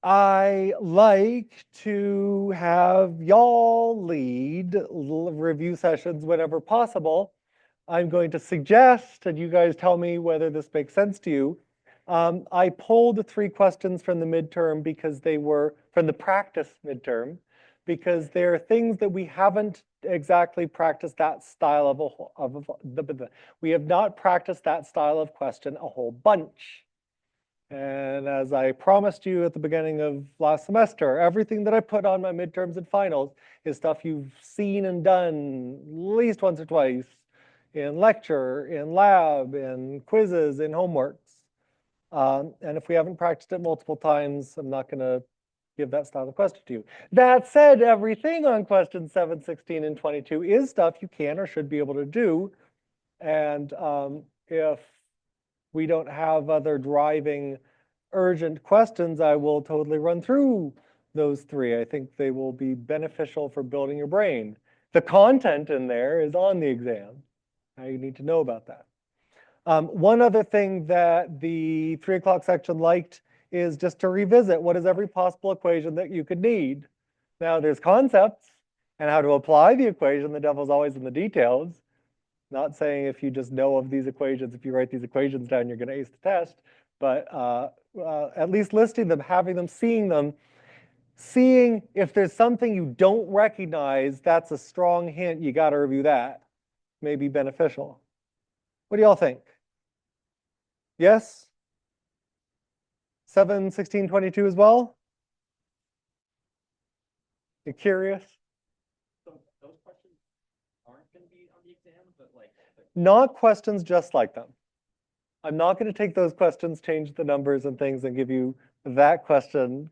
I like to have y'all lead review sessions whenever possible. I'm going to suggest, and you guys tell me whether this makes sense to you. I pulled 3 questions from the midterm because they were from the practice midterm, because they're things that we haven't exactly practiced that style we have not practiced that style of question a whole bunch. And as I promised you at the beginning of last semester, everything that I put on my midterms and finals is stuff you've seen and done at least once or twice in lecture, in lab, in quizzes, in homeworks. And if we haven't practiced it multiple times, I'm not going to give that style of question to you. That said, everything on questions 7, 16, and 22 is stuff you can or should be able to do. And if we don't have other driving urgent questions, I will totally run through those 3. I think they will be beneficial for building your brain. The content in there is on the exam. Now you need to know about that. One other thing that the 3 o'clock section liked is just to revisit what is every possible equation that you could need. Now there's concepts and how to apply the equation. The devil's always in the details. Not saying if you just know of these equations, if you write these equations down, you're going to ace the test, but at least listing them, having them, seeing if there's something you don't recognize, that's a strong hint. You got to review that. May be beneficial. What do y'all think? Yes? 7, 16, 22 as well? You're curious? So those questions aren't going to be on the exam, but like. Not questions just like them. I'm not going to take those questions, change the numbers and things, and give you that question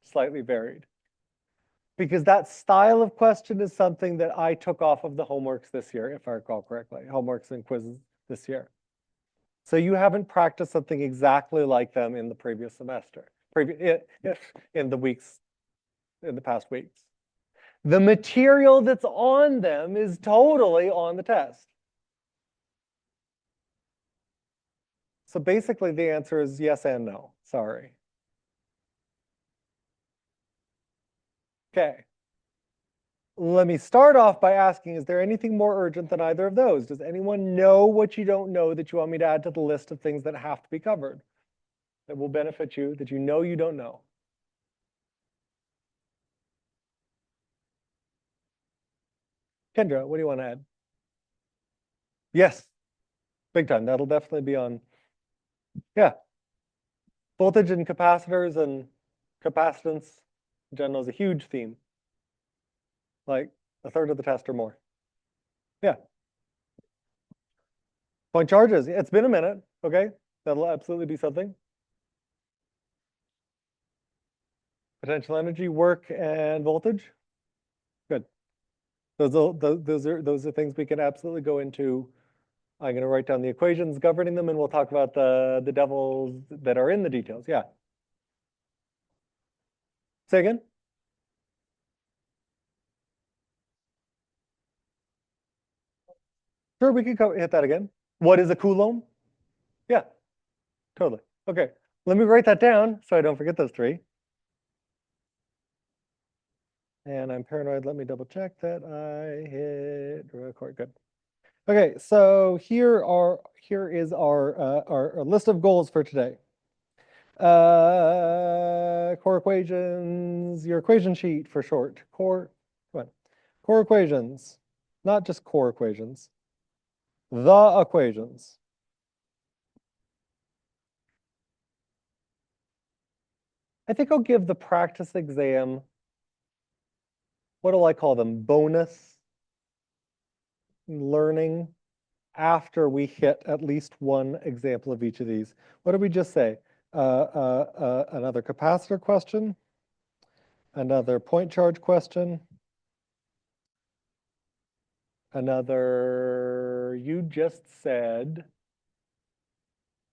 slightly varied. Because that style of question is something that I took off of the homeworks this year, if I recall correctly, homeworks and quizzes this year. So you haven't practiced something exactly like them in the previous semester, in the past weeks. The material that's on them is totally on the test. So basically the answer is yes and no, sorry. Okay. Let me start off by asking, is there anything more urgent than either of those? Does anyone know what you don't know that you want me to add to the list of things that have to be covered, that will benefit you, that you don't know? Kendra, what do you want to add? Yes, big time. That'll definitely be on. Yeah. Voltage and capacitors and capacitance in general is a huge theme. Like a third of the test or more. Yeah. Point charges. It's been a minute. Okay. That'll absolutely be something. Potential energy, work, and voltage. Good. Those are things we can absolutely go into. I'm going to write down the equations governing them, and we'll talk about the devils that are in the details. Yeah. Say again. Sure, we can hit that again. What is a coulomb? Yeah, totally. Okay, let me write that down so I don't forget those 3. And I'm paranoid. Let me double check that I hit record. Good. Okay, so here is our list of goals for today. Core equations, your equation sheet for short. Core equations, not just core equations. The equations. I think I'll give the practice exam, what do I call them? Bonus learning after we hit at least one example of each of these. What did we just say? Another capacitor question, another point charge question, another, you just said,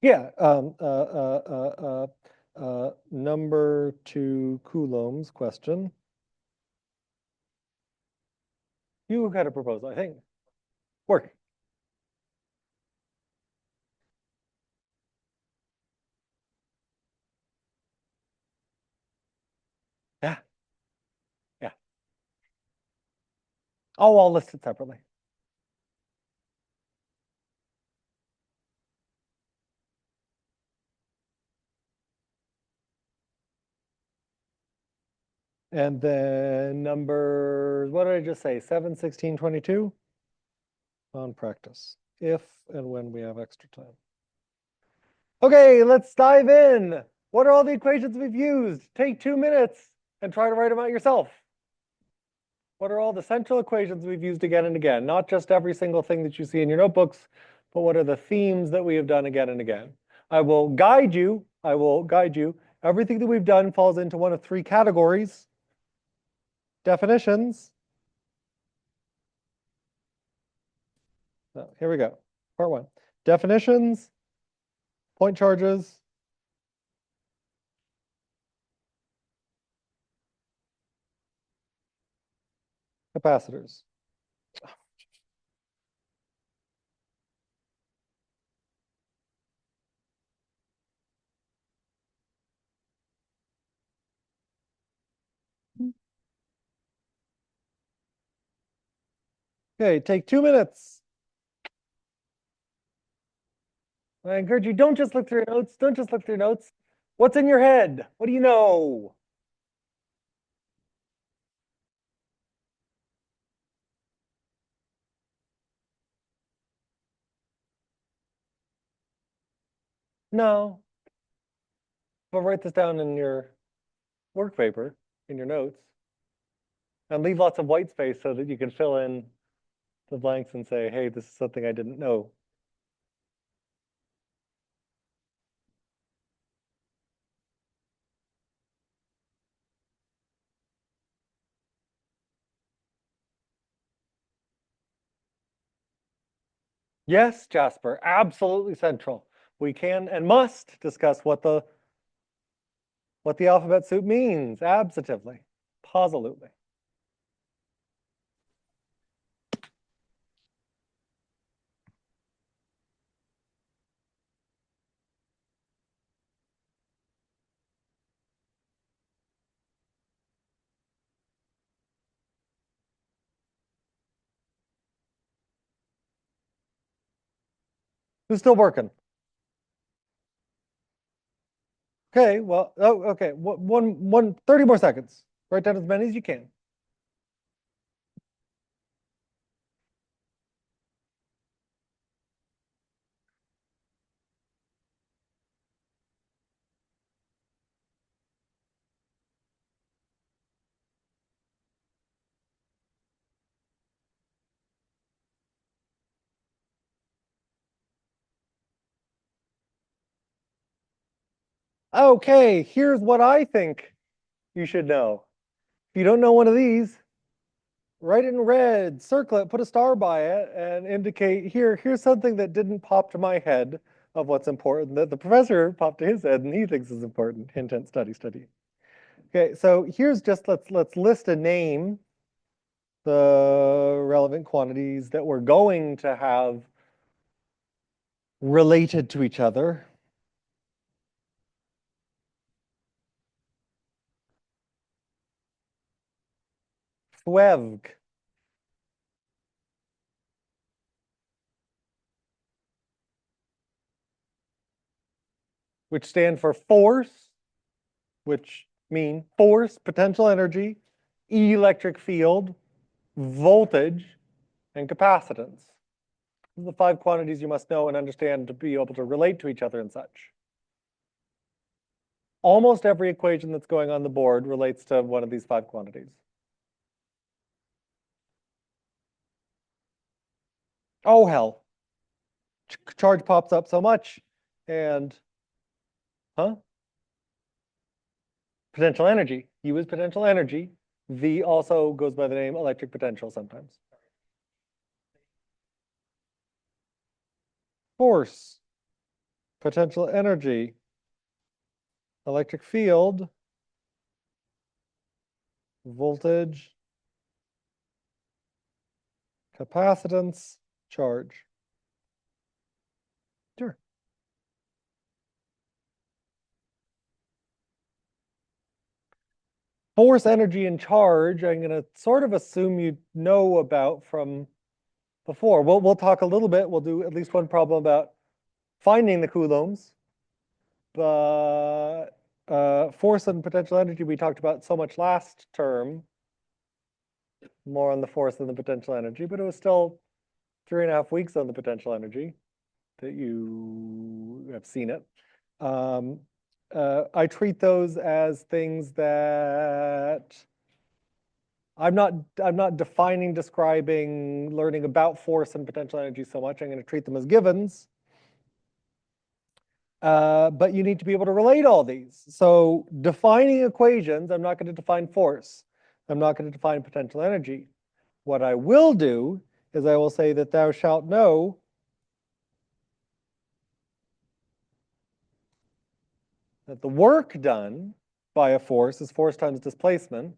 yeah, number 2 coulombs question. You had a proposal, I think. Work. Oh, I'll list it separately. And then numbers, what did I just say? 7, 16, 22? On practice, if and when we have extra time. Okay, let's dive in. What are all the equations we've used? Take 2 minutes and try to write them out yourself. What are all the central equations we've used again and again? Not just every single thing that you see in your notebooks, but what are the themes that we have done again and again? I will guide you. Everything that we've done falls into one of 3 categories. Definitions. So here we go. Part 1. Definitions, point charges, capacitors. Okay, take 2 minutes. I encourage you, don't just look through your notes. Don't just look through your notes. What's in your head? What do you know? No, but write this down in your work paper, in your notes, and leave lots of white space so that you can fill in the blanks and say, hey, this is something I didn't know. Yes, Jasper, absolutely central. We can and must discuss what the alphabet soup means. Absolutely. Positively. Who's still working? Okay, well, oh, okay, 30 more seconds. Write down as many as you can. Okay, here's what I think you should know. If you don't know one of these, write it in red, circle it, put a star by it, and indicate here's something that didn't pop to my head of what's important that the professor popped to his head and he thinks is important. Hint, hint, study, study. Okay, so here's just let's list a name, the relevant quantities that we're going to have related to each other. PHY112. Which stand for force, which mean force, potential energy, electric field, voltage, and capacitance. These are the 5 quantities you must know and understand to be able to relate to each other and such. Almost every equation that's going on the board relates to one of these 5 quantities. Oh, hell. Charge pops up so much. And, huh? Potential energy. U is potential energy. V also goes by the name electric potential sometimes. Force. Potential energy. Electric field. Voltage. Capacitance. Charge. Sure. Force, energy, and charge, I'm going to sort of assume you know about from before. We'll talk a little bit. We'll do at least one problem about finding the coulombs. But force and potential energy we talked about so much last term. More on the force than the potential energy, but it was still 3.5 weeks on the potential energy that you have seen it. I treat those as things that I'm not defining, describing, learning about force and potential energy so much. I'm going to treat them as givens. But you need to be able to relate all these. So defining equations, I'm not going to define force. I'm not going to define potential energy. What I will do is I will say that thou shalt know that the work done by a force is force times displacement.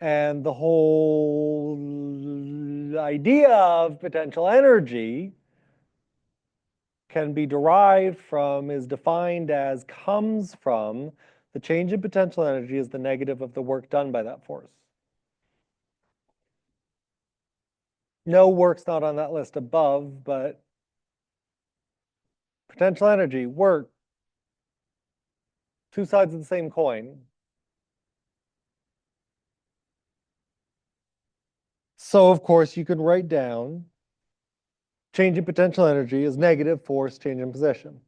And the whole idea of potential energy can be derived from, is defined as, comes from the change in potential energy is the negative of the work done by that force. No work's not on that list above, but potential energy, work, two sides of the same coin. So of course you can write down change in potential energy is negative force change in position.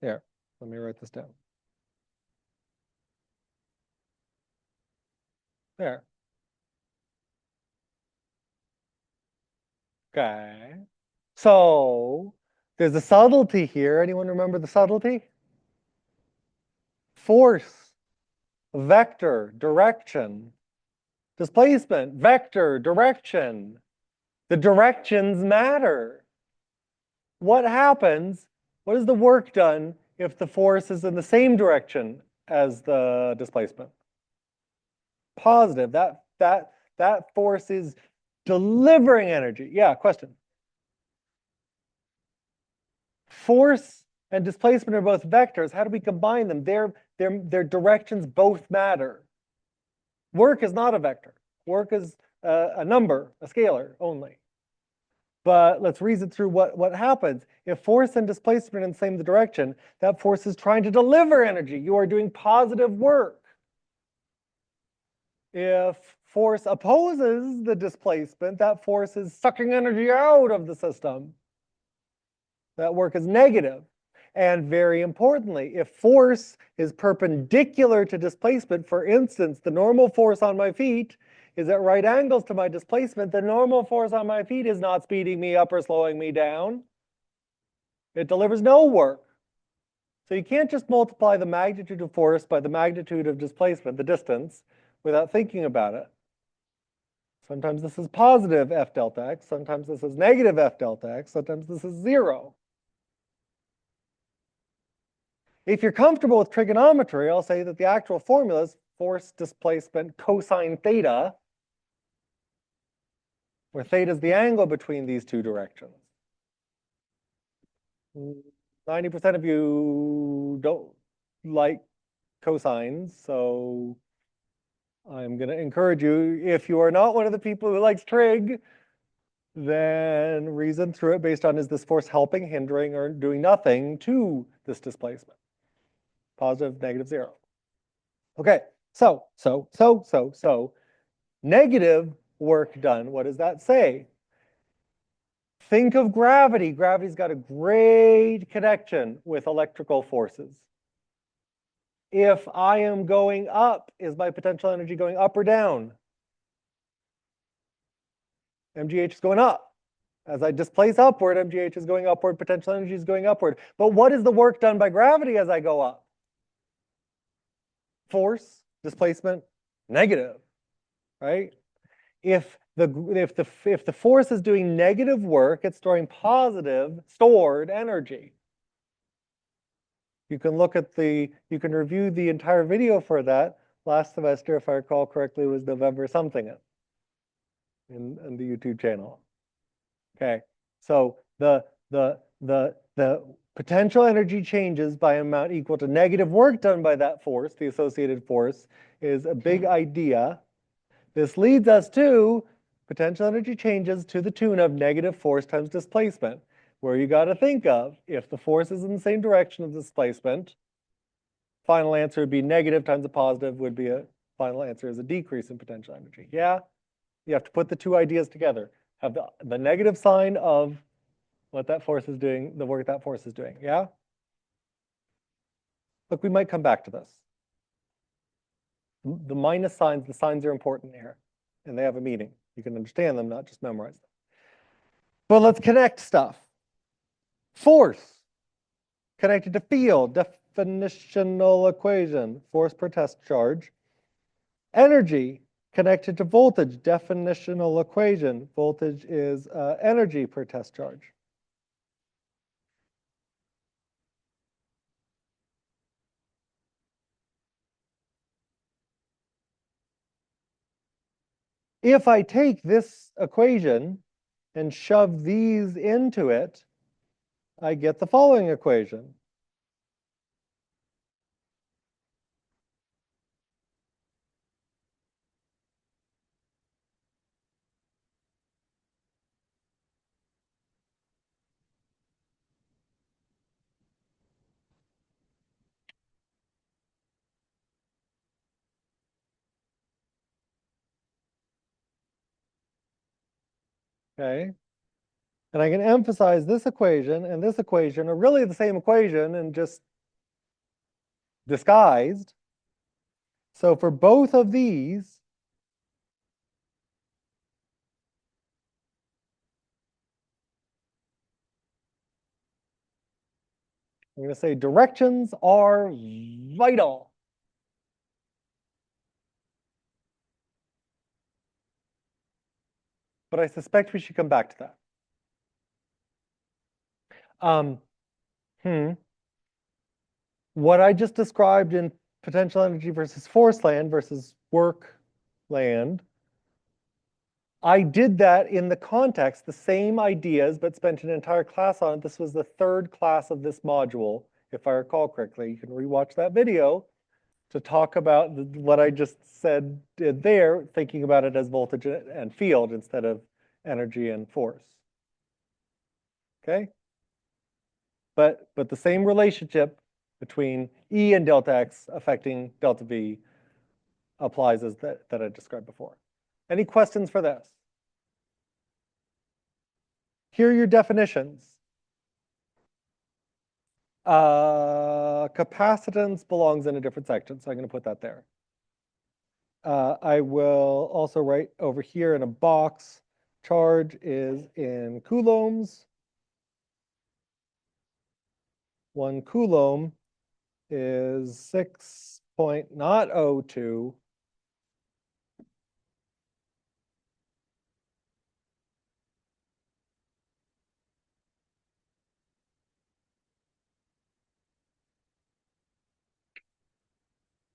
Here, let me write this down. There. Okay. So there's a subtlety here. Anyone remember the subtlety? Force, vector, direction, displacement, vector, direction. The directions matter. What happens? What is the work done if the force is in the same direction as the displacement? Positive. That force is delivering energy. Yeah, question. Force and displacement are both vectors. How do we combine them? Their directions both matter. Work is not a vector. Work is a number, a scalar only. But let's reason through what happens. If force and displacement are in the same direction, that force is trying to deliver energy. You are doing positive work. If force opposes the displacement, that force is sucking energy out of the system. That work is negative. And very importantly, if force is perpendicular to displacement, for instance, the normal force on my feet is at right angles to my displacement, the normal force on my feet is not speeding me up or slowing me down. It delivers no work. So you can't just multiply the magnitude of force by the magnitude of displacement, the distance, without thinking about it. Sometimes this is positive F delta x, sometimes this is negative F delta x, sometimes this is 0. If you're comfortable with trigonometry, I'll say that the actual formula is force displacement cosine theta, where theta is the angle between these two directions. 90% of you don't like cosines, so I'm going to encourage you, if you are not one of the people who likes trig, then reason through it based on, is this force helping, hindering, or doing nothing to this displacement? Positive, negative, 0. Okay, so, negative work done, what does that say? Think of gravity. Gravity's got a great connection with electrical forces. If I am going up, is my potential energy going up or down? MGH is going up. As I displace upward, MGH is going upward, potential energy is going upward. But what is the work done by gravity as I go up? Force, displacement, negative, right? If the force is doing negative work, it's storing positive stored energy. You can look at you can review the entire video for that. Last semester, if I recall correctly, was November something in the YouTube channel. Okay, so the potential energy changes by an amount equal to negative work done by that force, the associated force, is a big idea. This leads us to potential energy changes to the tune of negative force times displacement, where you got to think of if the force is in the same direction as displacement, final answer would be negative times a positive would be a final answer is a decrease in potential energy. Yeah, you have to put the two ideas together. Have the negative sign of what that force is doing, the work that force is doing. Yeah? Look, we might come back to this. The minus signs, the signs are important here, and they have a meaning. You can understand them, not just memorize them. But let's connect stuff. Force connected to field, definitional equation, force per test charge. Energy connected to voltage, definitional equation. Voltage is energy per test charge. If I take this equation and shove these into it, I get the following equation. Okay? And I can emphasize this equation and this equation are really the same equation and just disguised. So for both of these, I'm going to say directions are vital. But I suspect we should come back to that. Um, What I just described in potential energy versus force land versus work land, I did that in the context, the same ideas, but spent an entire class on it. This was the third class of this module, if I recall correctly. You can rewatch that video to talk about what I just said did there, thinking about it as voltage and field instead of energy and force. Okay? But the same relationship between E and delta X affecting delta V applies as that I described before. Any questions for this? Here are your definitions. Capacitance belongs in a different section, so I'm going to put that there. I will also write over here in a box, charge is in coulombs. 1 coulomb is 6.02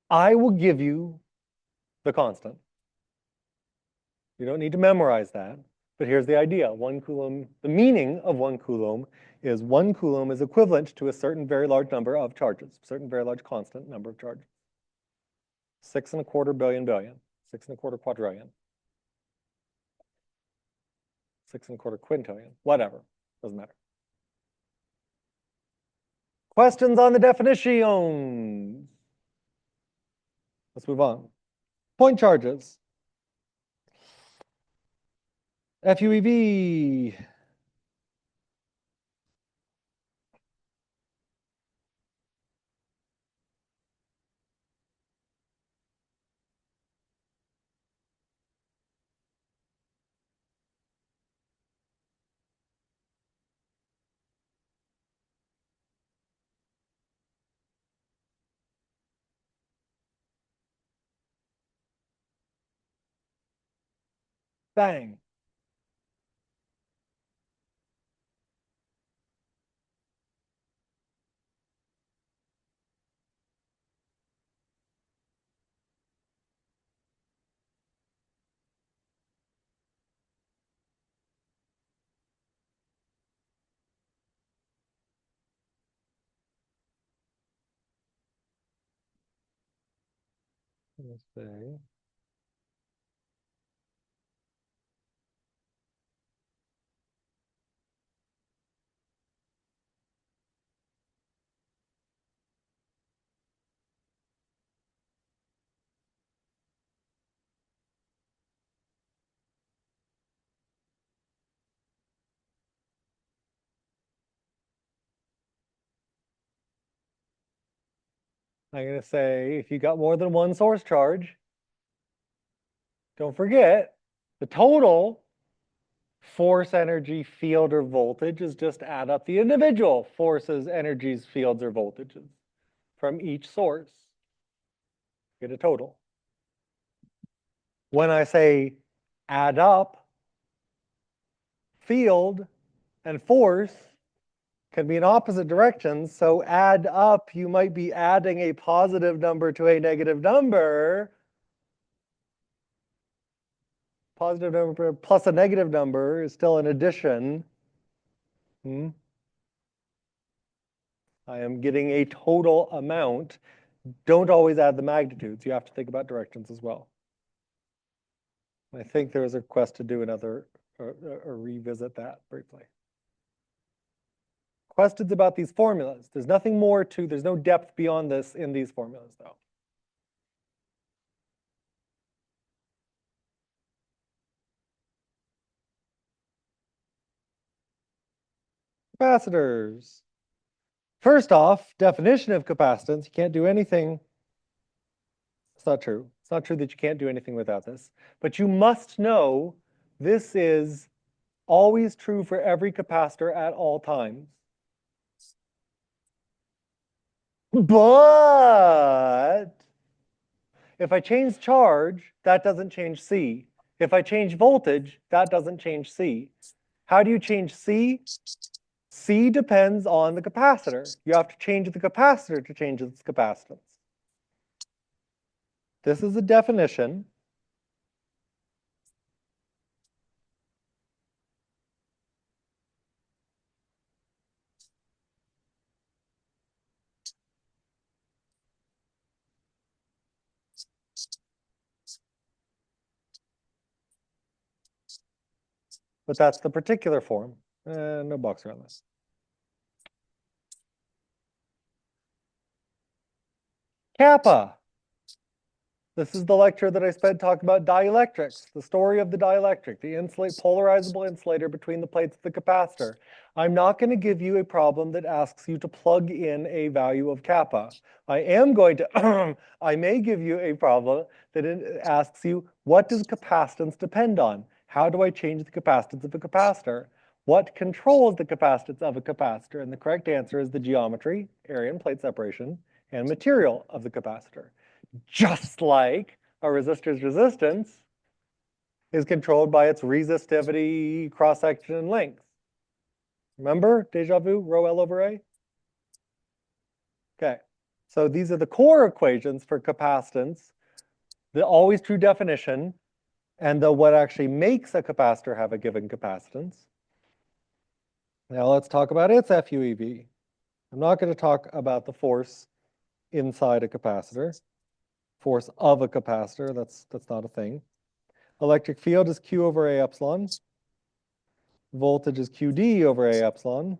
I will give you the constant. You don't need to memorize that, but here's the idea. 1 coulomb, the meaning of 1 coulomb is 1 coulomb is equivalent to a certain very large number of charges, certain very large constant number of charges. 6.25 billion billion, 6.25 quadrillion, 6.25 quintillion, whatever, doesn't matter. Questions on the definitions? Let's move on. Point charges. FUEV. Bang. Let's say. I'm going to say if you got more than one source charge, don't forget the total force, energy, field, or voltage is just add up the individual forces, energies, fields, or voltages from each source. Get a total. When I say add up, field and force can be in opposite directions. So add up, you might be adding a positive number to a negative number. Positive number plus a negative number is still an addition. I am getting a total amount. Don't always add the magnitudes. You have to think about directions as well. I think there was a request to do another or revisit that briefly. Questions about these formulas. There's nothing more to, there's no depth beyond this in these formulas though. Capacitors. First off, definition of capacitance, you can't do anything. It's not true. It's not true that you can't do anything without this. But you must know this is always true for every capacitor at all times. But if I change charge, that doesn't change C. If I change voltage, that doesn't change C. How do you change C? C depends on the capacitor. You have to change the capacitor to change its capacitance. This is a definition. But that's the particular form. No box around this. Kappa. This is the lecture that I spent talking about dielectrics, the story of the dielectric, the polarizable insulator between the plates of the capacitor. I'm not going to give you a problem that asks you to plug in a value of kappa. I am going to, I may give you a problem that asks you, what does capacitance depend on? How do I change the capacitance of a capacitor? What controls the capacitance of a capacitor? And the correct answer is the geometry, area and plate separation, and material of the capacitor. Just like a resistor's resistance is controlled by its resistivity, cross-section, and length. Remember, deja vu, rho L over A? Okay, so these are the core equations for capacitance, the always true definition, and what actually makes a capacitor have a given capacitance. Now let's talk about its FUEV. I'm not going to talk about the force inside a capacitor. Force of a capacitor, that's not a thing. Electric field is Q over A epsilon. Voltage is QD over A epsilon.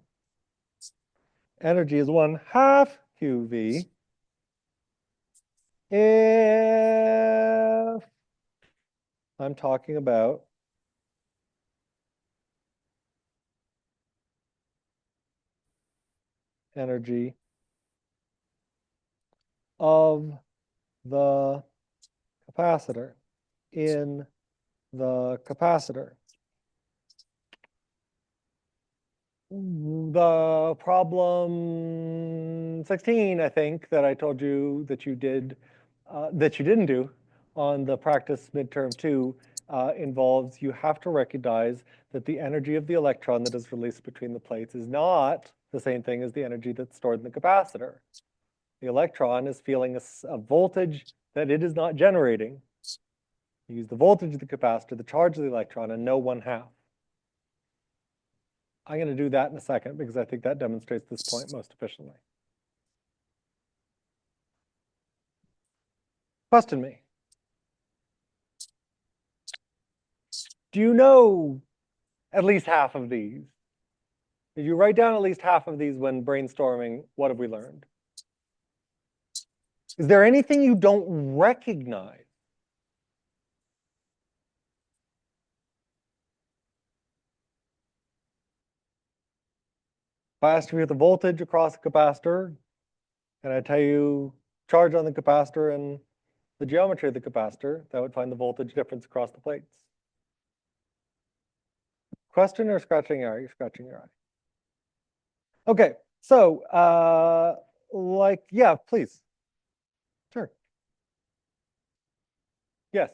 Energy is 1/2 QV. If I'm talking about energy of the capacitor in the capacitor. The problem 16, I think, that I told you that you did, that you didn't do on the practice midterm 2 involves you have to recognize that the energy of the electron that is released between the plates is not the same thing as the energy that's stored in the capacitor. The electron is feeling a voltage that it is not generating. You use the voltage of the capacitor, the charge of the electron, and no 1/2. I'm going to do that in a second because I think that demonstrates this point most efficiently. Question me. Do you know at least half of these? Did you write down at least half of these when brainstorming? What have we learned? Is there anything you don't recognize? If I asked you the voltage across a capacitor, and I tell you charge on the capacitor and the geometry of the capacitor, that would find the voltage difference across the plates. Question or scratching your eye? You're scratching your eye. Okay, so yeah, please. Sure. Yes.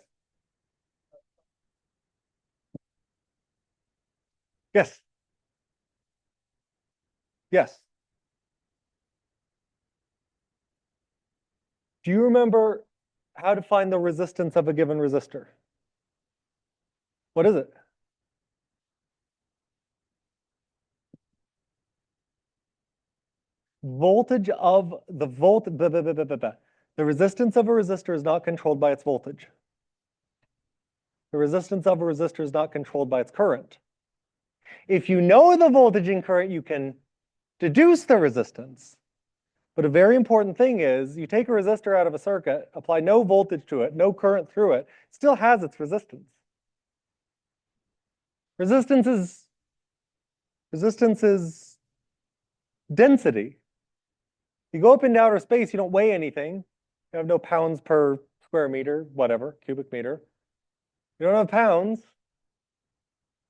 Yes. Yes. Do you remember how to find the resistance of a given resistor? What is it? Voltage of the The resistance of a resistor is not controlled by its voltage. The resistance of a resistor is not controlled by its current. If you know the voltage and current, you can deduce the resistance. But a very important thing is you take a resistor out of a circuit, apply no voltage to it, no current through it, it still has its resistance. Resistance is density. You go up into outer space, you don't weigh anything. You have no pounds per square meter, whatever, cubic meter. You don't have pounds,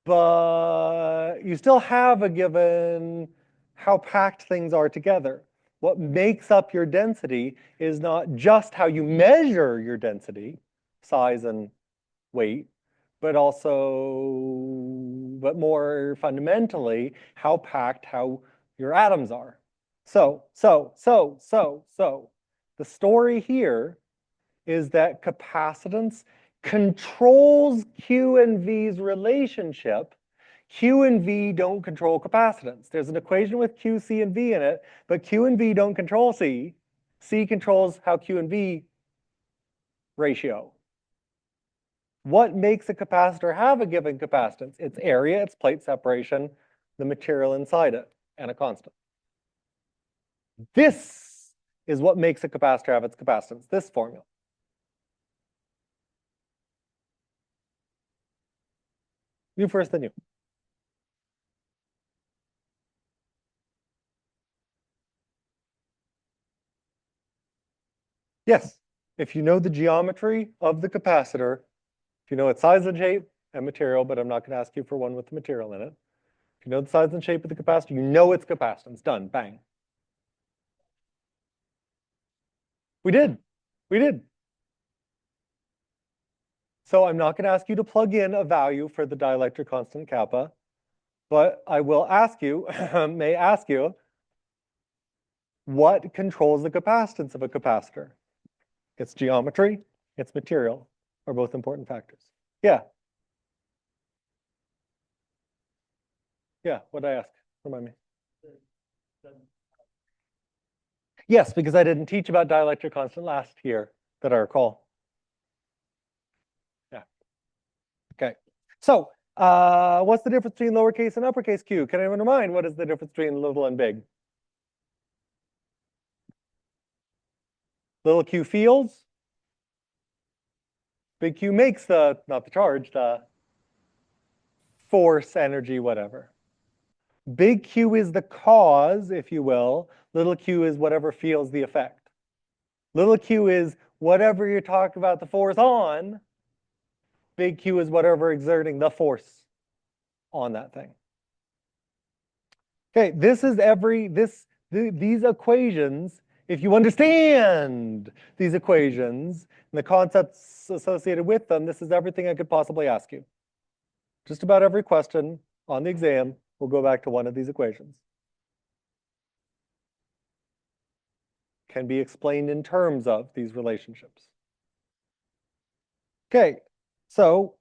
but you still have a given how packed things are together. What makes up your density is not just how you measure your density, size and weight, but more fundamentally, how packed how your atoms are. So, the story here is that capacitance controls Q and V's relationship. Q and V don't control capacitance. There's an equation with Q, C, and V in it, but Q and V don't control C. C controls how Q and V ratio. What makes a capacitor have a given capacitance? Its area, its plate separation, the material inside it, and a constant. This is what makes a capacitor have its capacitance, this formula. You first, then you. Yes, if you know the geometry of the capacitor, if you know its size and shape and material, but I'm not going to ask you for one with the material in it. If you know the size and shape of the capacitor, you know its capacitance. Done, bang. We did. We did. So I'm not going to ask you to plug in a value for the dielectric constant kappa, but I will ask you, may ask you, what controls the capacitance of a capacitor? Its geometry, its material are both important factors. Yeah. Yeah, what'd I ask? Remind me. Yes, because I didn't teach about dielectric constant last year that I recall. Yeah. Okay. So what's the difference between lowercase and uppercase q? Can anyone remind what is the difference between little and big? Little q fields. Big Q makes not the charge, the force, energy, whatever. Big Q is the cause, if you will. Little q is whatever feels the effect. Little q is whatever you're talking about the force on. Big Q is whatever exerting the force on that thing. Okay, this is these equations, if you understand these equations and the concepts associated with them, this is everything I could possibly ask you. Just about every question on the exam will go back to one of these equations. Can be explained in terms of these relationships. Okay, so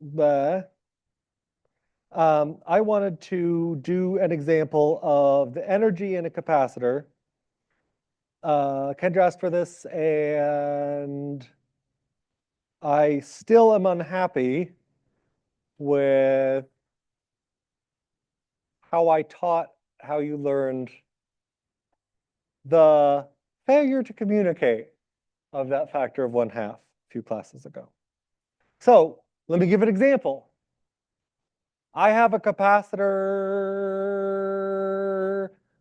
I wanted to do an example of the energy in a capacitor. Kendra asked for this, and I still am unhappy with how I taught how you learned the failure to communicate of that factor of 1/2 a few classes ago. So let me give an example. I have a capacitor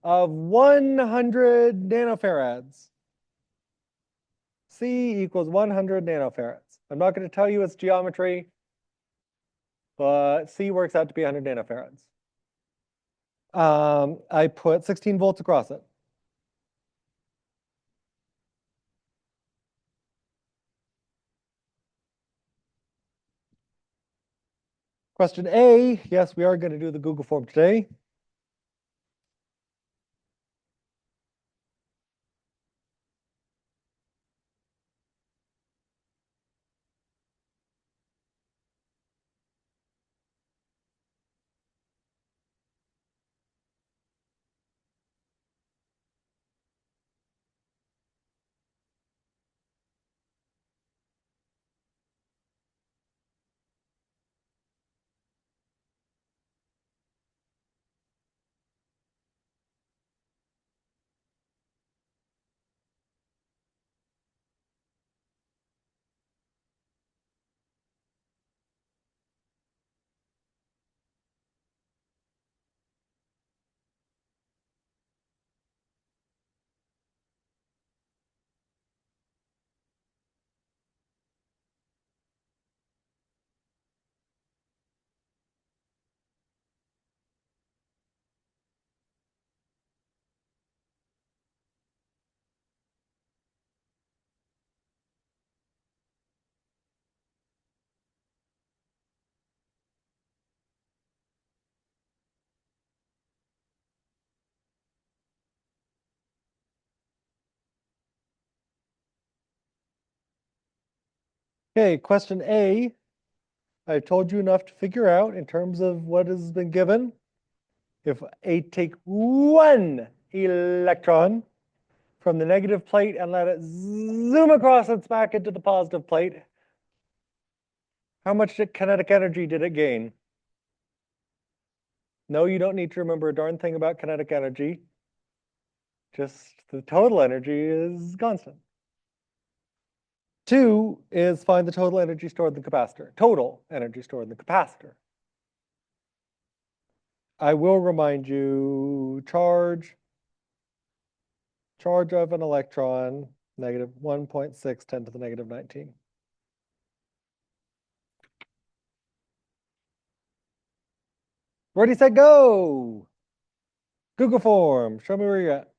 of 100 nanofarads. C equals 100 nanofarads. I'm not going to tell you its geometry, but C works out to be 100 nanofarads. I put 16 volts across it. Question A, yes, we are going to do the Google form today. Okay, question A, I told you enough to figure out in terms of what has been given. If I take one electron from the negative plate and let it zoom across its back into the positive plate, how much kinetic energy did it gain? No, you don't need to remember a darn thing about kinetic energy. Just the total energy is constant. 2 is find the total energy stored in the capacitor. Total energy stored in the capacitor. I will remind you, charge of an electron, negative 1.6 10 to the negative 19. Ready, set, go! Google form, show me where you're at.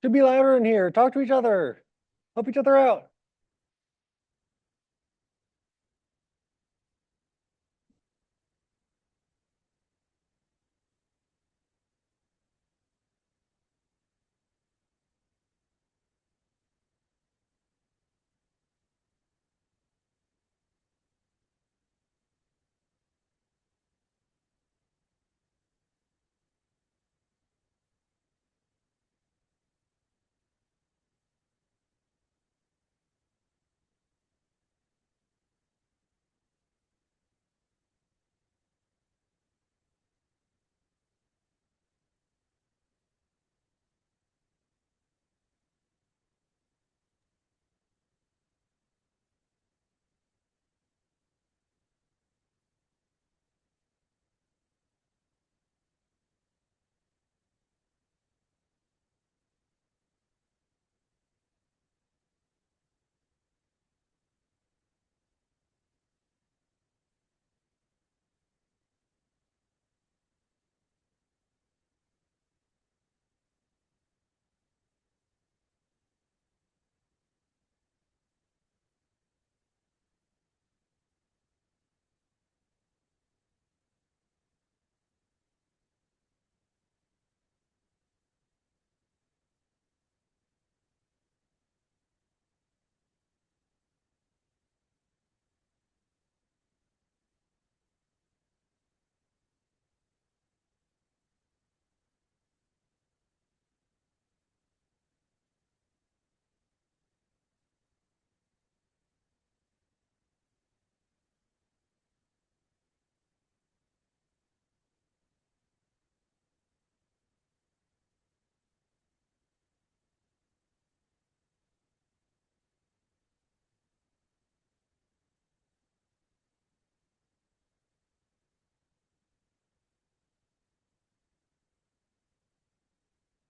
Should be louder in here. Talk to each other. Help each other out.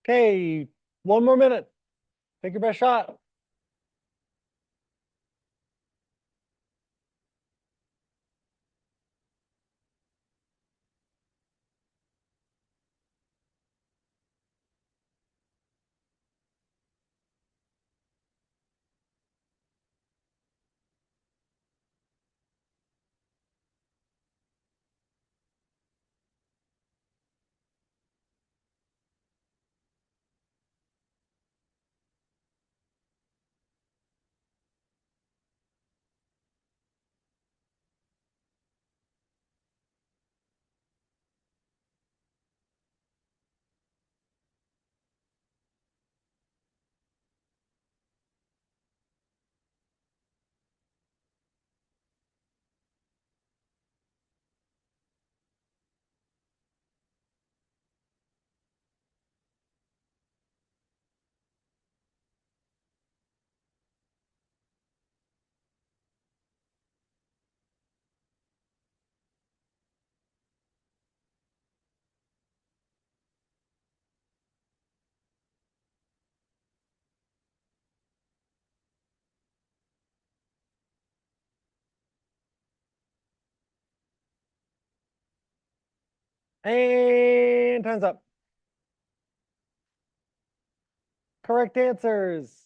Okay, 1 more minute. Take your best shot. And time's up. Correct answers.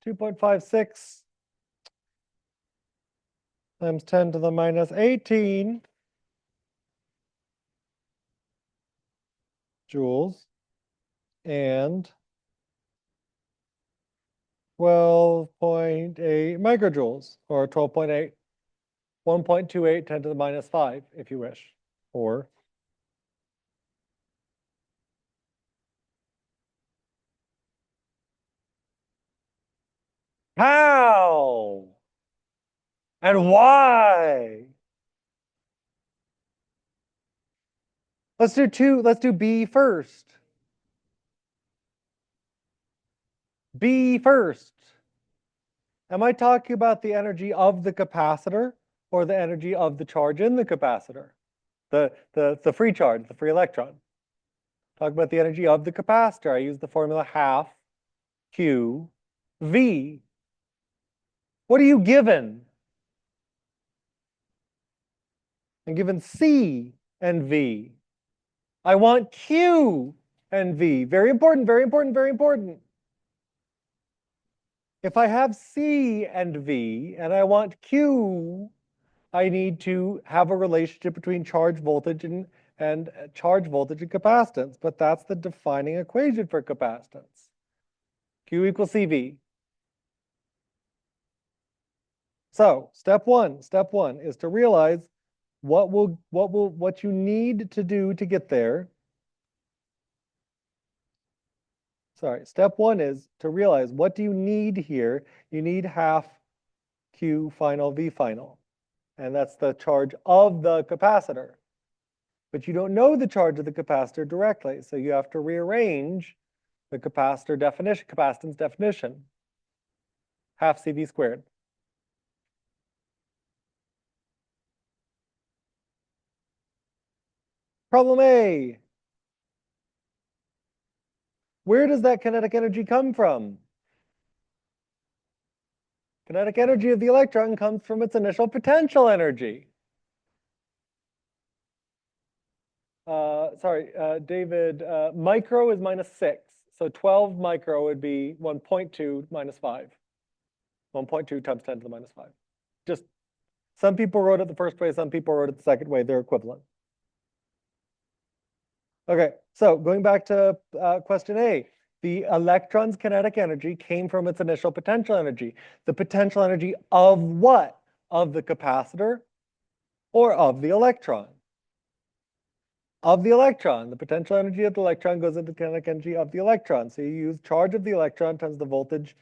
2.56 times 10 to the minus 18 joules and 12.8 microjoules, or 12.8, 1.28 10 to the minus 5, if you wish. Or how and why? Let's do two. Let's do B first. B first. Am I talking about the energy of the capacitor or the energy of the charge in the capacitor? The free charge, the free electron. Talk about the energy of the capacitor. I use the formula half Q V. What are you given? I'm given C and V. I want Q and V. Very important, very important, very important. If I have C and V and I want Q, I need to have a relationship between charge voltage and charge voltage and capacitance, but that's the defining equation for capacitance. Q equals CV. So step one is to realize what you need to do to get there. Sorry, step one is to realize what do you need here? You need half Q final V final, and that's the charge of the capacitor. But you don't know the charge of the capacitor directly, so you have to rearrange the capacitor definition, capacitance definition. Half CV squared. Problem A. Where does that kinetic energy come from? Kinetic energy of the electron comes from its initial potential energy. David, micro is -6. So 12 micro would be 1.2 minus 5. 1.2 times 10 to the minus 5. Just some people wrote it the first way, some people wrote it the second way. They're equivalent. Okay, so going back to question A, the electron's kinetic energy came from its initial potential energy. The potential energy of what? Of the capacitor or of the electron? Of the electron. The potential energy of the electron goes into the kinetic energy of the electron. So you use charge of the electron times the voltage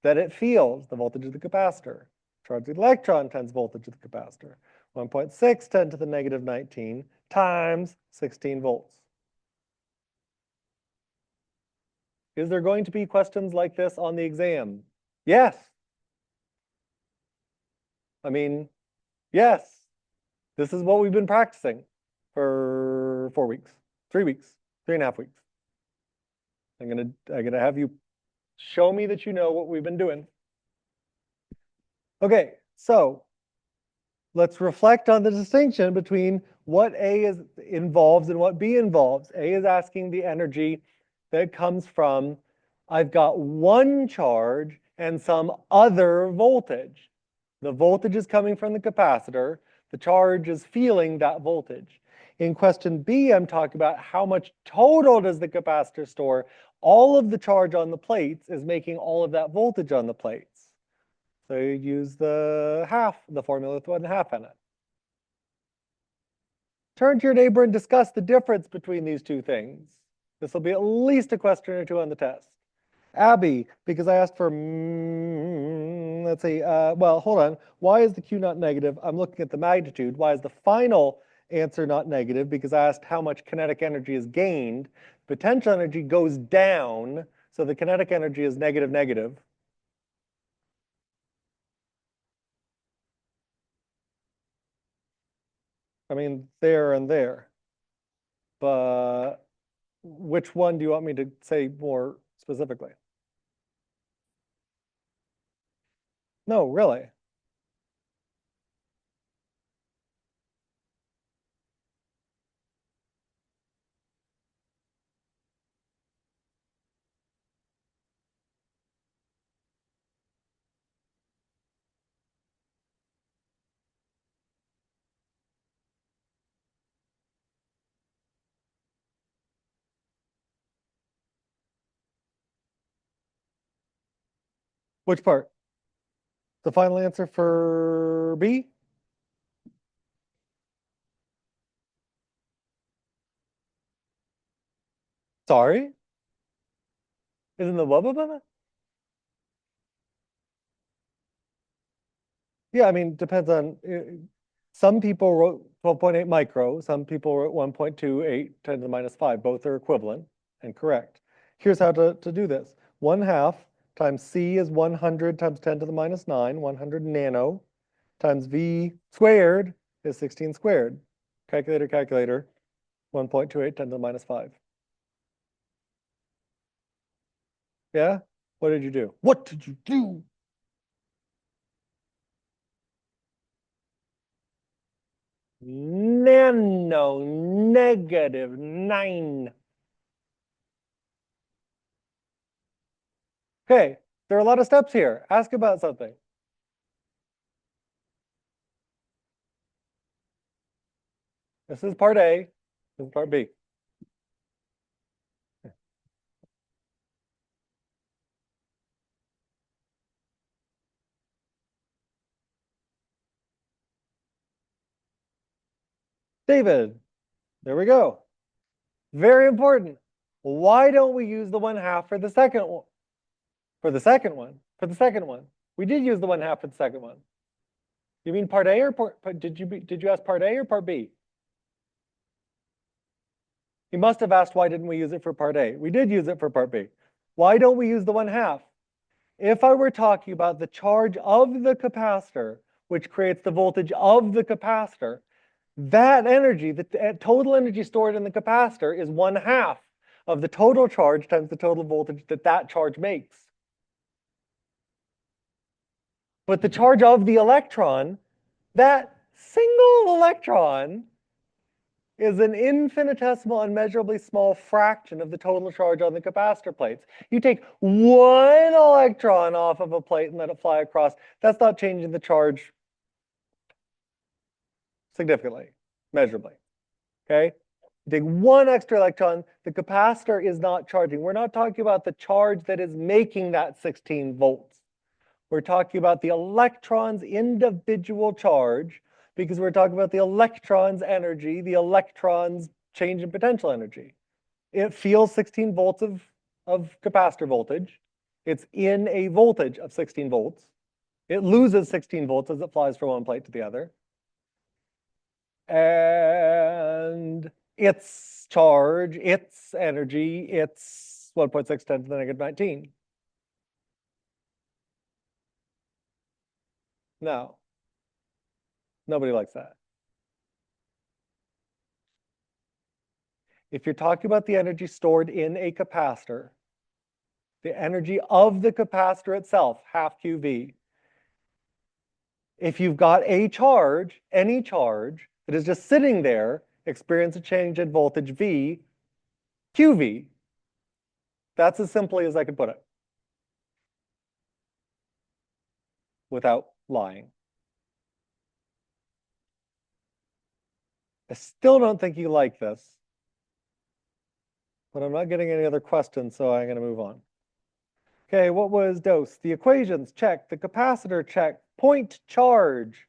that it feels, the voltage of the capacitor. Charge of the electron times voltage of the capacitor. 1.6 10 to the negative 19 times 16 volts. Is there going to be questions like this on the exam? Yes. I mean, yes. This is what we've been practicing for 4 weeks, 3 weeks, 3.5 weeks. I'm gonna have you show me that you know what we've been doing. Okay, so let's reflect on the distinction between what A involves and what B involves. A is asking the energy that comes from, I've got one charge and some other voltage. The voltage is coming from the capacitor. The charge is feeling that voltage. In question B, I'm talking about how much total does the capacitor store. All of the charge on the plates is making all of that voltage on the plates. So you use the formula with 1/2 in it. Turn to your neighbor and discuss the difference between these two things. This will be at least a question or two on the test. Abby, because I asked for, let's see, well, hold on. Why is the Q not negative? I'm looking at the magnitude. Why is the final answer not negative? Because I asked how much kinetic energy is gained. Potential energy goes down, so the kinetic energy is negative, negative. I mean, there and there. But which one do you want me to say more specifically? No, really. Which part? The final answer for B? Sorry? Isn't the blah, blah, blah, blah? Yeah, I mean, depends on, some people wrote 12.8 micro, some people wrote 1.28 10 to the minus 5. Both are equivalent and correct. Here's how to do this. 1/2 times C is 100 times 10 to the minus 9, 100 nano, times V squared is 16 squared. Calculator, calculator, 1.28 10 to the minus 5. Yeah? What did you do? What did you do? Nano negative 9. Okay, There are a lot of steps here. Ask about something. This is part A. This is part B. David, there we go. Very important. Why don't we use the 1/2 for the second one? For the second one. For the second one. We did use the 1/2 for the second one. You mean part A or did you ask part A or part B? He must have asked why didn't we use it for part A. We did use it for part B. Why don't we use the 1/2? If I were talking about the charge of the capacitor, which creates the voltage of the capacitor, that energy, the total energy stored in the capacitor is 1/2 of the total charge times the total voltage that that charge makes. But the charge of the electron, that single electron, is an infinitesimal, unmeasurably small fraction of the total charge on the capacitor plates. You take one electron off of a plate and let it fly across, that's not changing the charge significantly, measurably, okay? You take one extra electron, the capacitor is not charging. We're not talking about the charge that is making that 16 volts. We're talking about the electron's individual charge, because we're talking about the electron's energy, the electron's change in potential energy. It feels 16 volts of capacitor voltage. It's in a voltage of 16 volts. It loses 16 volts as it flies from one plate to the other. And its charge, its energy, it's 1.6 10 to the negative 19. No, nobody likes that. If you're talking about the energy stored in a capacitor, the energy of the capacitor itself, 1/2 QV, if you've got a charge, any charge, that is just sitting there, experience a change in voltage V, QV. That's as simply as I could put it without lying. I still don't think you like this, but I'm not getting any other questions, so I'm going to move on. Okay, what was dose? The equations, check. The capacitor, check. Point charge.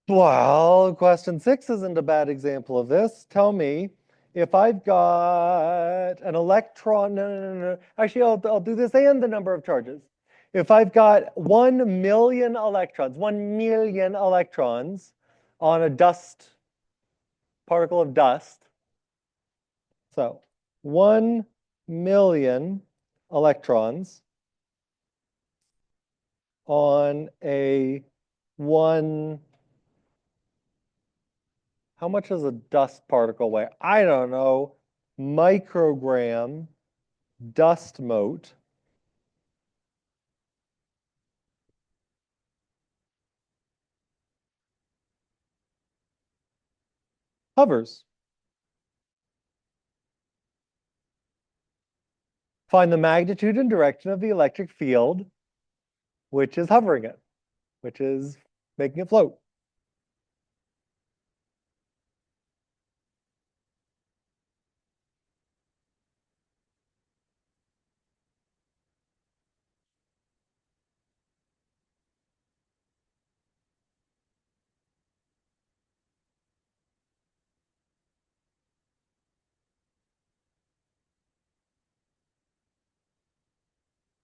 Well, question 6 isn't a bad example of this. Tell me, if I've got an electron, no. Actually, I'll do this and the number of charges. If I've got 1 million electrons, 1 million electrons on a dust, particle of dust, so 1 million electrons on a how much does a dust particle weigh? I don't know, microgram dust mote. Hovers. Find the magnitude and direction of the electric field, which is hovering it, which is making it float.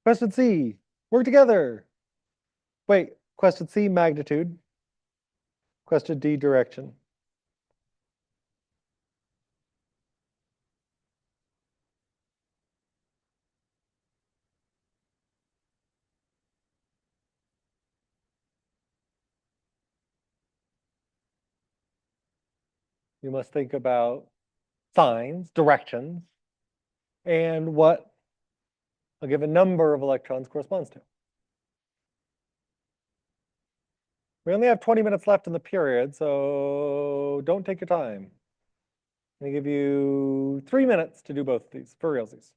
Question C, work together. Wait, question C, magnitude. Question D, direction. You must think about signs, directions, and what a given number of electrons corresponds to. We only have 20 minutes left in the period, so don't take your time. I'm going to give you 3 minutes to do both of these for realsies.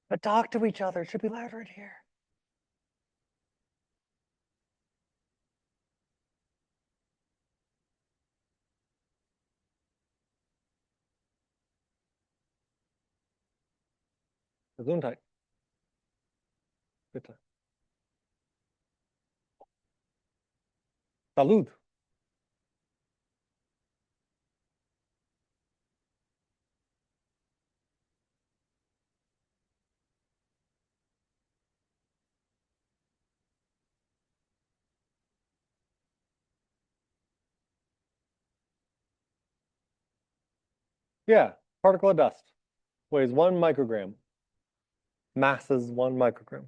But talk to each other. It should be louder in here. Gesundheit. Bitte. Salud. Yeah, particle of dust. Weighs 1 microgram. Mass is 1 microgram.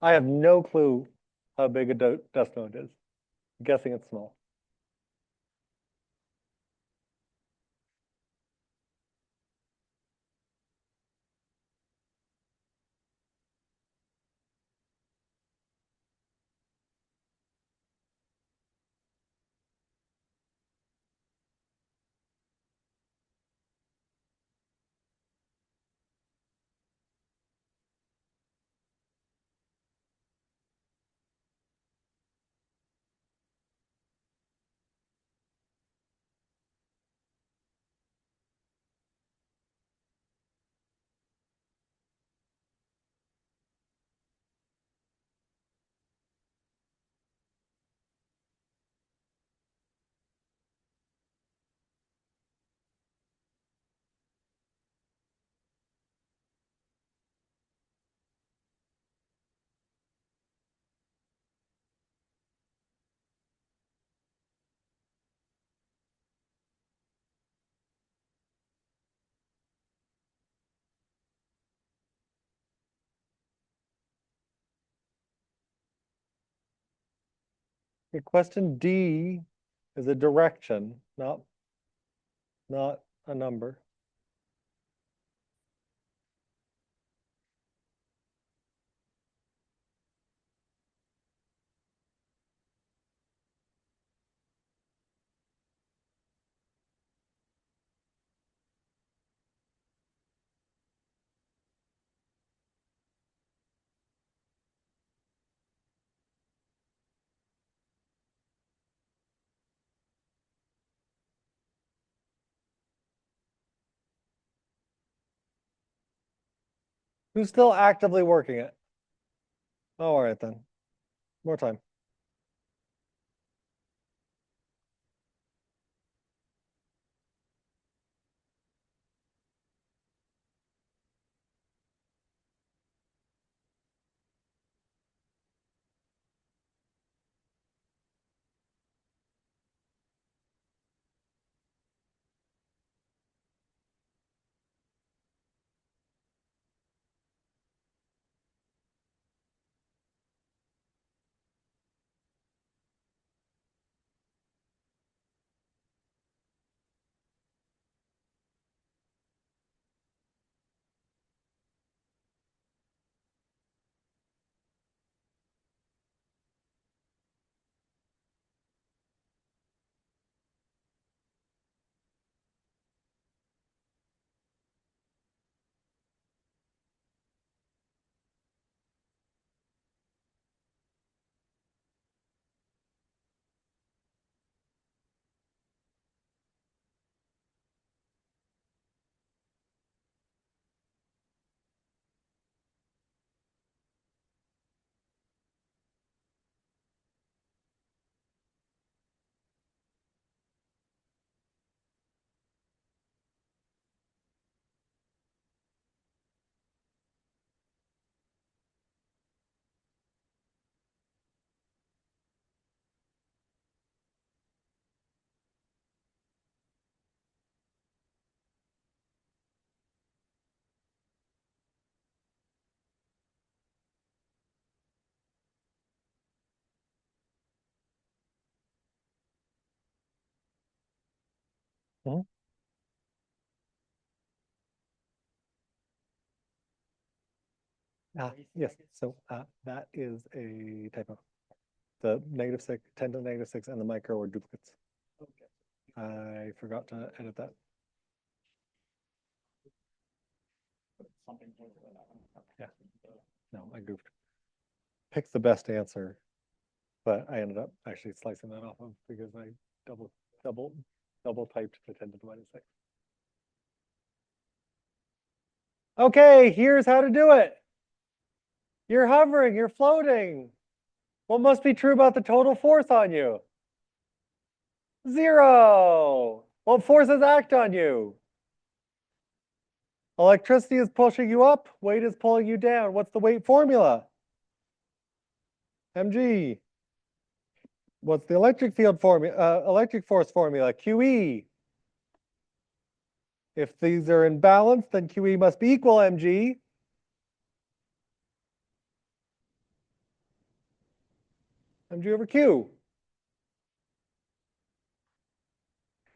I have no clue how big a dust node is. I'm guessing it's small. Okay, question D is a direction, not a number. Who's still actively working it? Oh, all right then. More time. Mhm. Yes, so that is a typo. The -6, 10 to the -6 and the micro are duplicates. Okay. I forgot to edit that. something towards that one. Yeah. No, I goofed. Pick the best answer, but I ended up actually slicing that off of because I double typed the 10 to the minus 6. Okay, here's how to do it. You're hovering, you're floating. What must be true about the total force on you? 0. What forces act on you? Electricity is pushing you up, weight is pulling you down. What's the weight formula? mg. What's the electric field formula? Electric force formula? QE. If these are in balance, then QE must be equal mg. mg over q.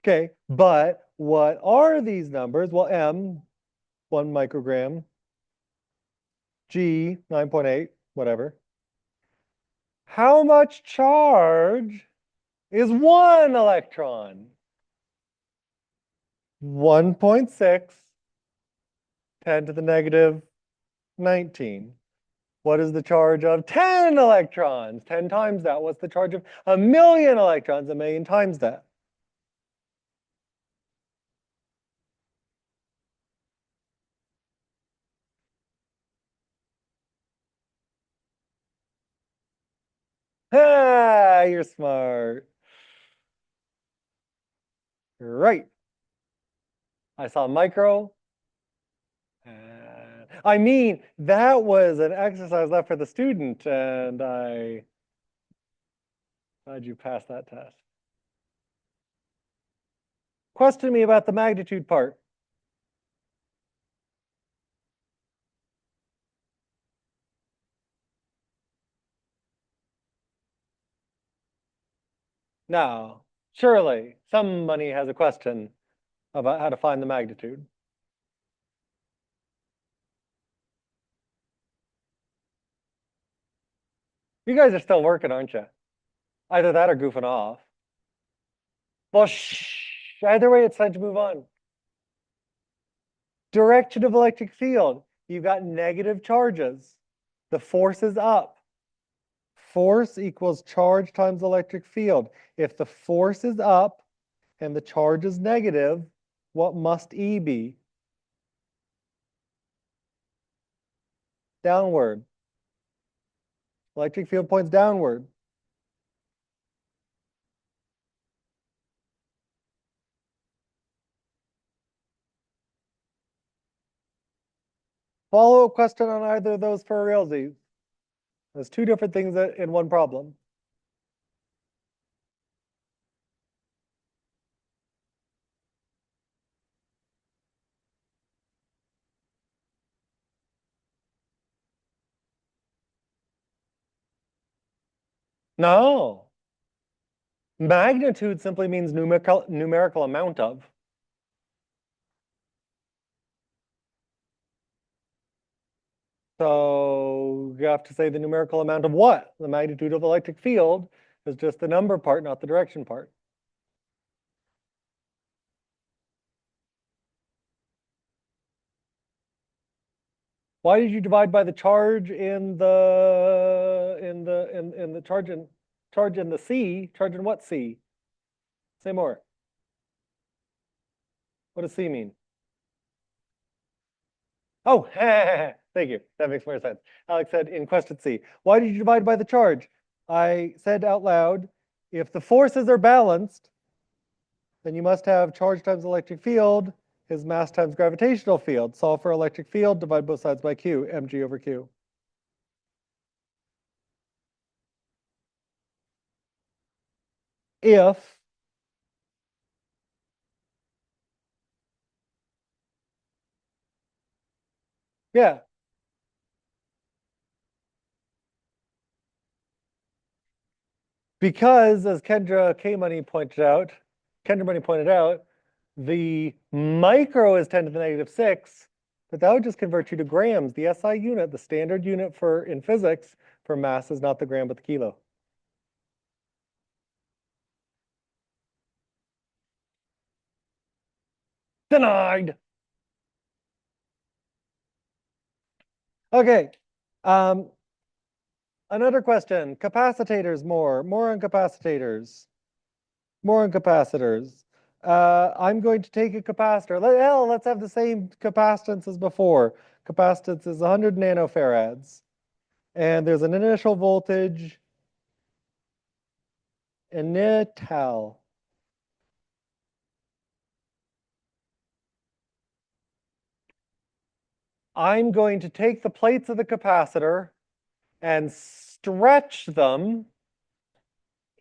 Okay, but what are these numbers? Well, m, 1 microgram, g, 9.8, whatever. How much charge is 1 electron? 1.6, 10 to the negative 19. What is the charge of 10 electrons? 10 times that. What's the charge of 1,000,000 electrons? 1,000,000 times that. Ah, you're smart. Right. I saw micro. I mean, that was an exercise left for the student, and how'd you pass that test? Question me about the magnitude part. Now, surely somebody has a question about how to find the magnitude. You guys are still working, aren't you? Either that or goofing off. Well, either way, it's time to move on. Direction of electric field. You've got negative charges. The force is up. Force equals charge times electric field. If the force is up and the charge is negative, what must E be? Downward. Electric field points downward. Follow-up question on either of those for realsies. There's two different things in one problem. No. Magnitude simply means numerical amount of. So you have to say the numerical amount of what? The magnitude of electric field is just the number part, not the direction part. Why did you divide by the charge in the charge in the C? Charge in what C? Say more. What does C mean? Oh, thank you. That makes more sense. Alex said in question C, why did you divide by the charge? I said out loud, if the forces are balanced, then you must have charge times electric field is mass times gravitational field. Solve for electric field, divide both sides by Q, mg over Q. If yeah, because as Kendra Money pointed out, the micro is 10 to the negative 6, but that would just convert you to grams. The SI unit, the standard unit for in physics for mass is not the gram but the kilo. Denied. Okay. Um, Another question. Capacitors more on capacitors, more on capacitors. I'm going to take a capacitor. Let's have the same capacitance as before. Capacitance is 100 nanofarads. And there's an initial voltage, initial. I'm going to take the plates of the capacitor and stretch them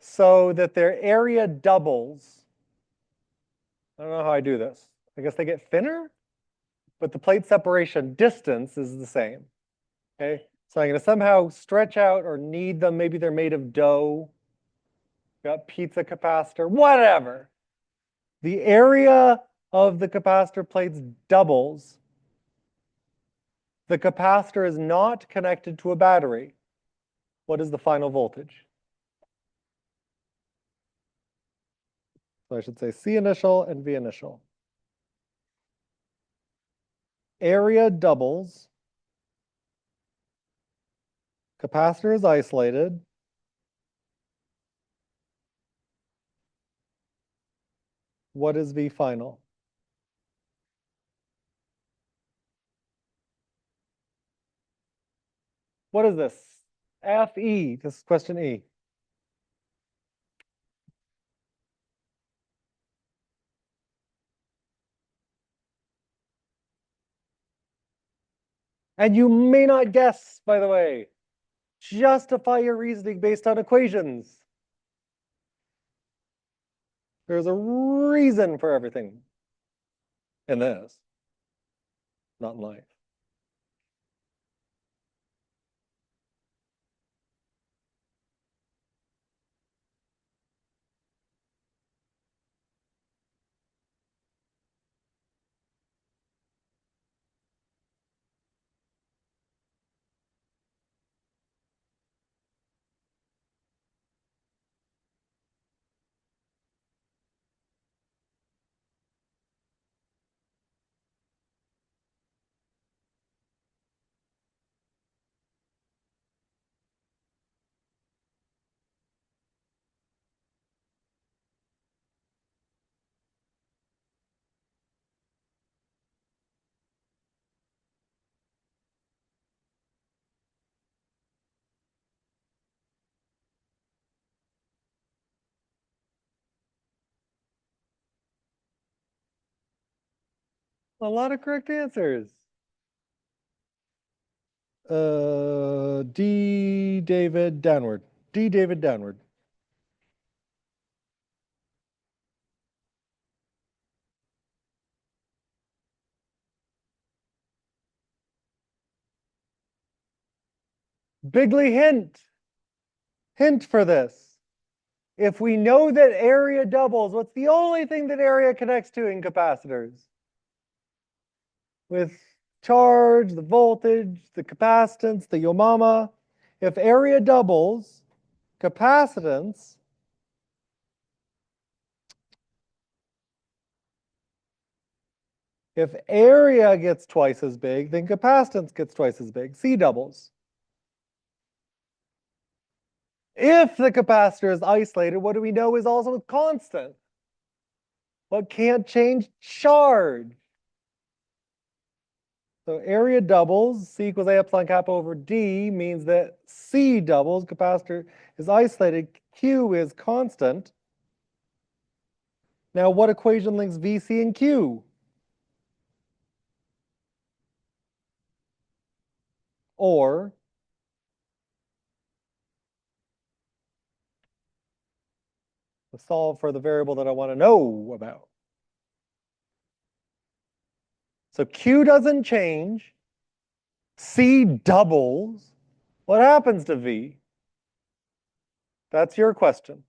so that their area doubles. I don't know how I do this. I guess they get thinner, but the plate separation distance is the same. Okay, so I'm going to somehow stretch out or knead them. Maybe they're made of dough. Got pizza capacitor, whatever. The area of the capacitor plates doubles. The capacitor is not connected to a battery. What is the final voltage? So I should say C initial and V initial. Area doubles. Capacitor is isolated. What is V final? What is this? FE. This is question E. And you may not guess, by the way. Justify your reasoning based on equations. There's a reason for everything in this, not in life. A lot of correct answers. D. David downward. D. David downward. Bigly hint. Hint for this. If we know that area doubles, what's the only thing that area connects to in capacitors? With charge, the voltage, the capacitance, the yo mama. If area doubles, capacitance if area gets twice as big, then capacitance gets twice as big. C doubles. If the capacitor is isolated, what do we know is also constant? What can't change? Charge. So area doubles, C equals A epsilon kappa over D means that C doubles, capacitor is isolated, Q is constant. Now what equation links V, C, and Q? Or solve for the variable that I want to know about. So Q doesn't change, C doubles. What happens to V? That's your question.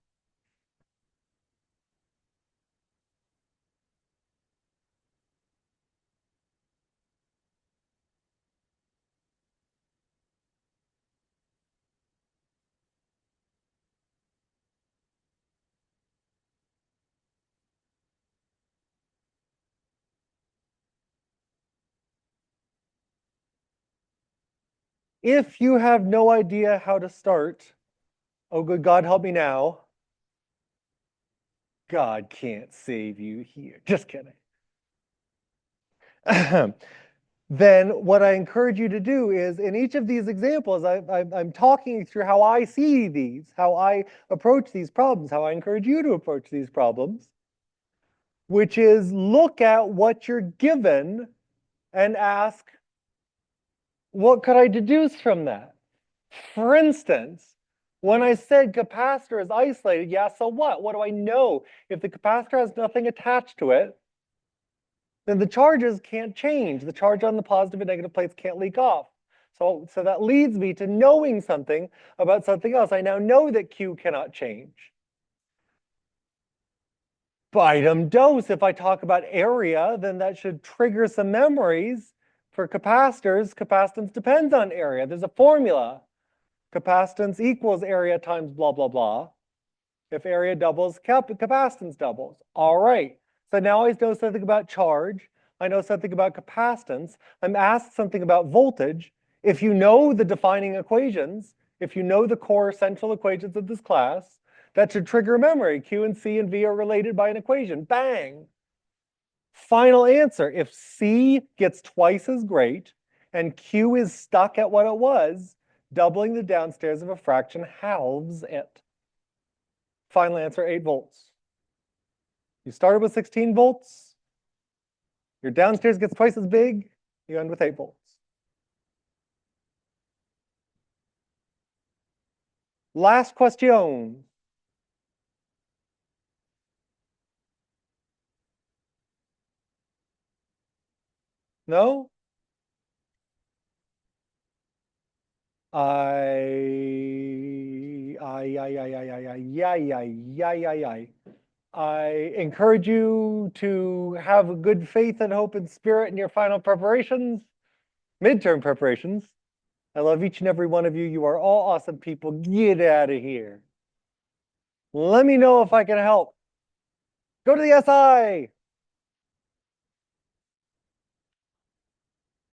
If you have no idea how to start, oh good God, help me now. God can't save you here. Just kidding. Then what I encourage you to do is in each of these examples, I'm talking through how I see these, how I approach these problems, how I encourage you to approach these problems, which is look at what you're given and ask, what could I deduce from that? For instance, when I said capacitor is isolated, yeah, so what? What do I know? If the capacitor has nothing attached to it, then the charges can't change. The charge on the positive and negative plates can't leak off. So that leads me to knowing something about something else. I now know that Q cannot change. Item dose, if I talk about area, then that should trigger some memories. For capacitors, capacitance depends on area. There's a formula. Capacitance equals area times blah, blah, blah. If area doubles, capacitance doubles. All right. So now I know something about charge. I know something about capacitance. I'm asked something about voltage. If you know the defining equations, if you know the core central equations of this class, that should trigger memory. Q and C and V are related by an equation. Bang. Final answer. If C gets twice as great and Q is stuck at what it was, doubling the downstairs of a fraction halves it. Final answer, 8 volts. You started with 16 volts. Your downstairs gets twice as big. You end with 8 volts. Last question. No? I encourage you to have a good faith and hope and spirit in your final preparations, midterm preparations. I love each and every one of you. You are all awesome people. Get out of here. Let me know if I can help. Go to the SI.